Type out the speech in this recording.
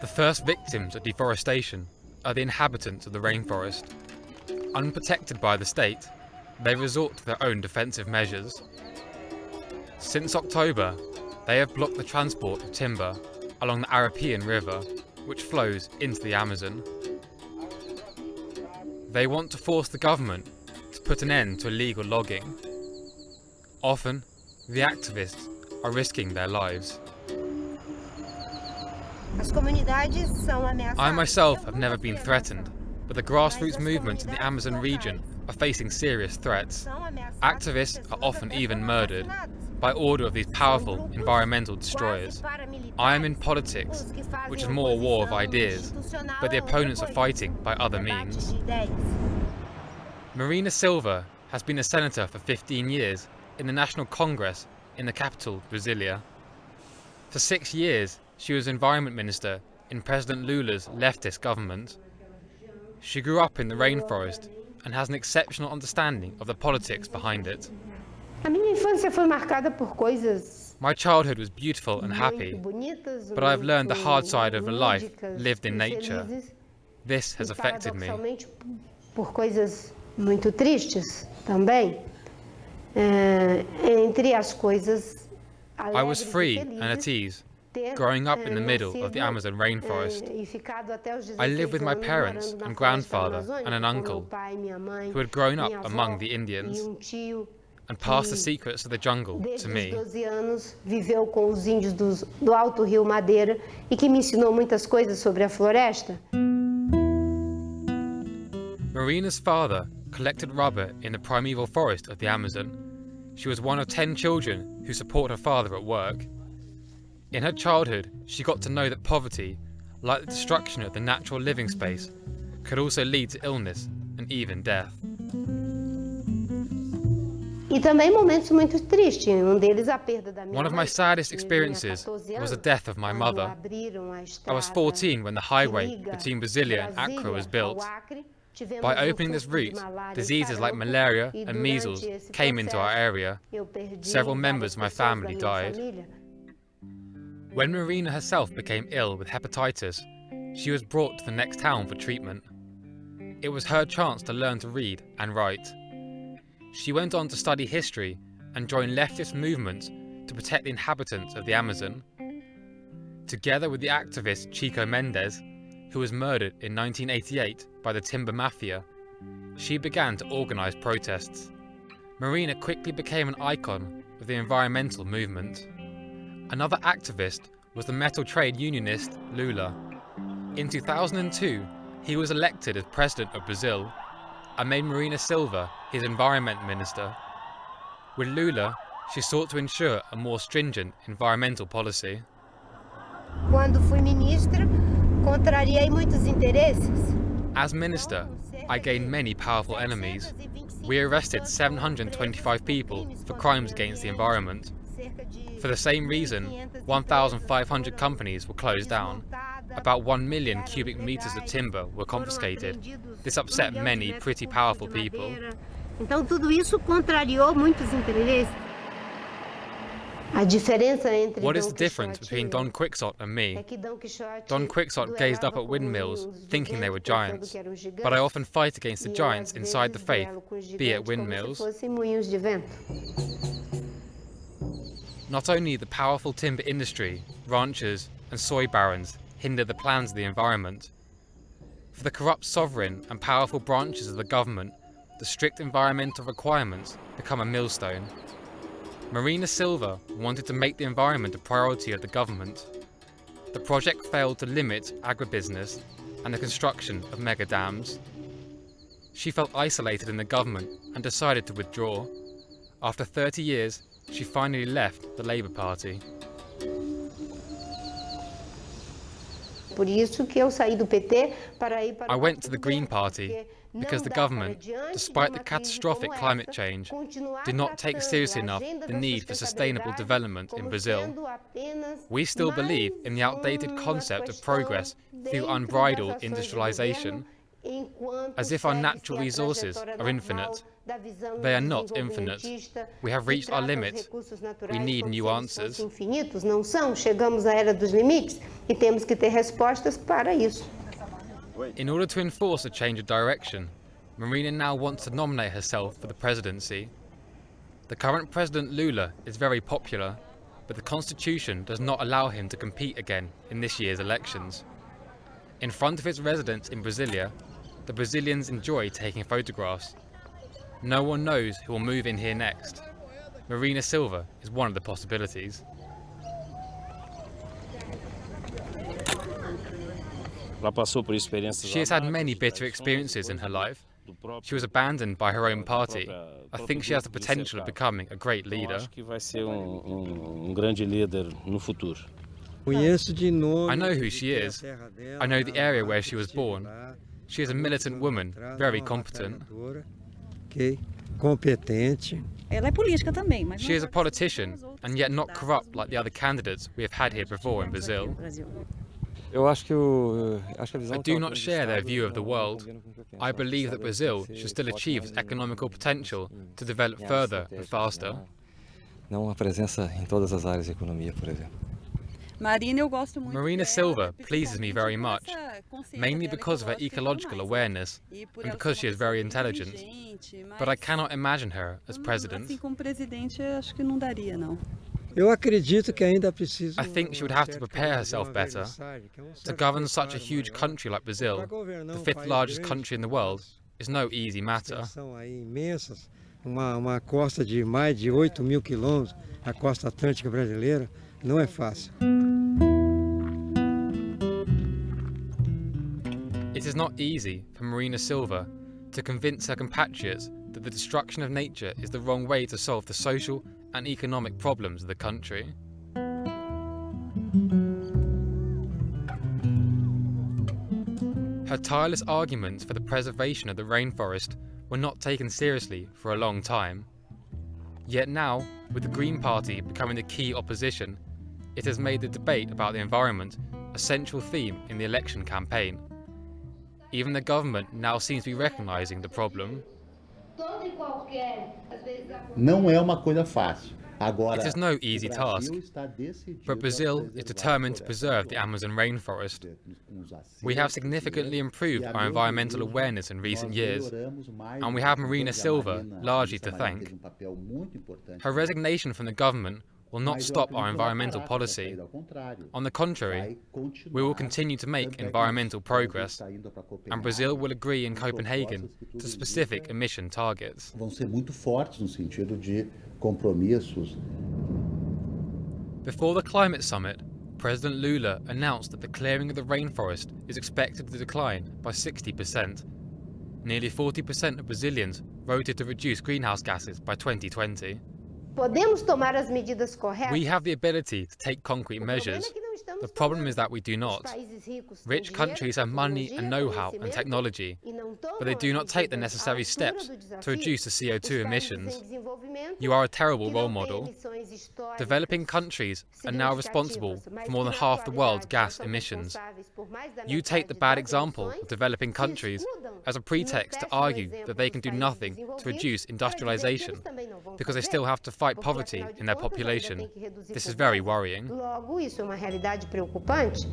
The first victims of deforestation are the inhabitants of the rainforest. Unprotected by the state, they resort to their own defensive measures. Since October, they have blocked the transport of timber along the Arapian River, which flows into the Amazon. They want to force the government to put an end to illegal logging. Often, the activists are risking their lives. I myself have never been threatened, but the grassroots movements in the Amazon region are facing serious threats. Activists are often even murdered by order of these powerful environmental destroyers. I am in politics, which is more a war of ideas, but the opponents are fighting by other means. Marina Silva has been a senator for 15 years in the National Congress in the capital, Brasilia. For 6 years, she was Environment Minister in President Lula's leftist government. She grew up in the rainforest and has an exceptional understanding of the politics behind it. My childhood was beautiful and happy, but I have learned the hard side of a life lived in nature. This has affected me. I was free and at ease, growing up in the middle of the Amazon rainforest. I lived with my parents and grandfather and an uncle who had grown up among the Indians and passed the secrets of the jungle to me. Marina's father collected rubber in the primeval forest of the Amazon. She was one of 10 children who support her father at work. In her childhood, she got to know that poverty, like the destruction of the natural living space, could also lead to illness and even death. One of my saddest experiences was the death of my mother. I was 14 when the highway between Brasilia and Accra was built. By opening this route, diseases like malaria and measles came into our area. Several members of my family died. When Marina herself became ill with hepatitis, she was brought to the next town for treatment. It was her chance to learn to read and write. She went on to study history and join leftist movements to protect the inhabitants of the Amazon. Together with the activist Chico Mendes, who was murdered in 1988 by the timber mafia, she began to organize protests. Marina quickly became an icon of the environmental movement. Another activist was the metal trade unionist Lula. In 2002, he was elected as president of Brazil and made Marina Silva his environment minister. With Lula, she sought to ensure a more stringent environmental policy. As minister, I gained many powerful enemies. We arrested 725 people for crimes against the environment. For the same reason, 1,500 companies were closed down. About 1 million cubic meters of timber were confiscated. This upset many pretty powerful people. What is the difference between Don Quixote and me? Don Quixote gazed up at windmills, thinking they were giants, but I often fight against the giants inside the faith, be it windmills. Not only the powerful timber industry, ranchers and soy barons hinder the plans of the environment. For the corrupt sovereign and powerful branches of the government, the strict environmental requirements become a millstone. Marina Silva wanted to make the environment a priority of the government. The project failed to limit agribusiness and the construction of mega dams. She felt isolated in the government and decided to withdraw. After 30 years, she finally left the Labour Party. I went to the Green Party because the government, despite the catastrophic climate change, did not take seriously enough the need for sustainable development in Brazil. We still believe in the outdated concept of progress through unbridled industrialization. as if our natural resources are infinite. They are not infinite. We have reached our limit. We need new answers. In order to enforce a change of direction, Marina now wants to nominate herself for the presidency. The current President Lula is very popular, but the constitution does not allow him to compete again in this year's elections. In front of its residence in Brasilia, the Brazilians enjoy taking photographs. No one knows who will move in here next. Marina Silva is one of the possibilities. She has had many bitter experiences in her life. She was abandoned by her own party. I think she has the potential of becoming a great leader. I know who she is. I know the area where she was born. She is a militant woman, very competent. She is a politician, and yet not corrupt like the other candidates we have had here before in Brazil. I do not share their view of the world. I believe that Brazil should still achieve its economical potential to develop further and faster. Marina Silva pleases me very much, mainly because of her ecological awareness and because she is very intelligent. But I cannot imagine her as president. I think she would have to prepare herself better. To govern such a huge country like Brazil, the fifth largest country in the world, is no easy matter. Uma costa de mais de 8.000 quilômetros, a costa atlântica brasileira, não é fácil. It is not easy for Marina Silva to convince her compatriots that the destruction of nature is the wrong way to solve the social and economic problems of the country. Her tireless arguments for the preservation of the rainforest were not taken seriously for a long time. Yet now, with the Green Party becoming the key opposition, it has made the debate about the environment a central theme in the election campaign. Even the government now seems to be recognizing the problem. Não é uma coisa fácil. It is no easy task, but Brazil is determined to preserve the Amazon rainforest. We have significantly improved our environmental awareness in recent years, and we have Marina Silva largely to thank. Her resignation from the government will not stop our environmental policy. On the contrary, we will continue to make environmental progress, and Brazil will agree in Copenhagen to specific emission targets. Vão ser muito fortes no sentido de compromissos. Before the climate summit, President Lula announced that the clearing of the rainforest is expected to decline by 60%. Nearly 40% of Brazilians voted to reduce greenhouse gases by 2020. We have the ability to take concrete measures. The problem is that we do not. Rich countries have money and know-how and technology, but they do not take the necessary steps to reduce the CO2 emissions. You are a terrible role model. Developing countries are now responsible for more than half the world's gas emissions. You take the bad example of developing countries as a pretext to argue that they can do nothing to reduce industrialization because they still have to fight poverty in their population. This is very worrying. Logo, isso é uma realidade preocupante.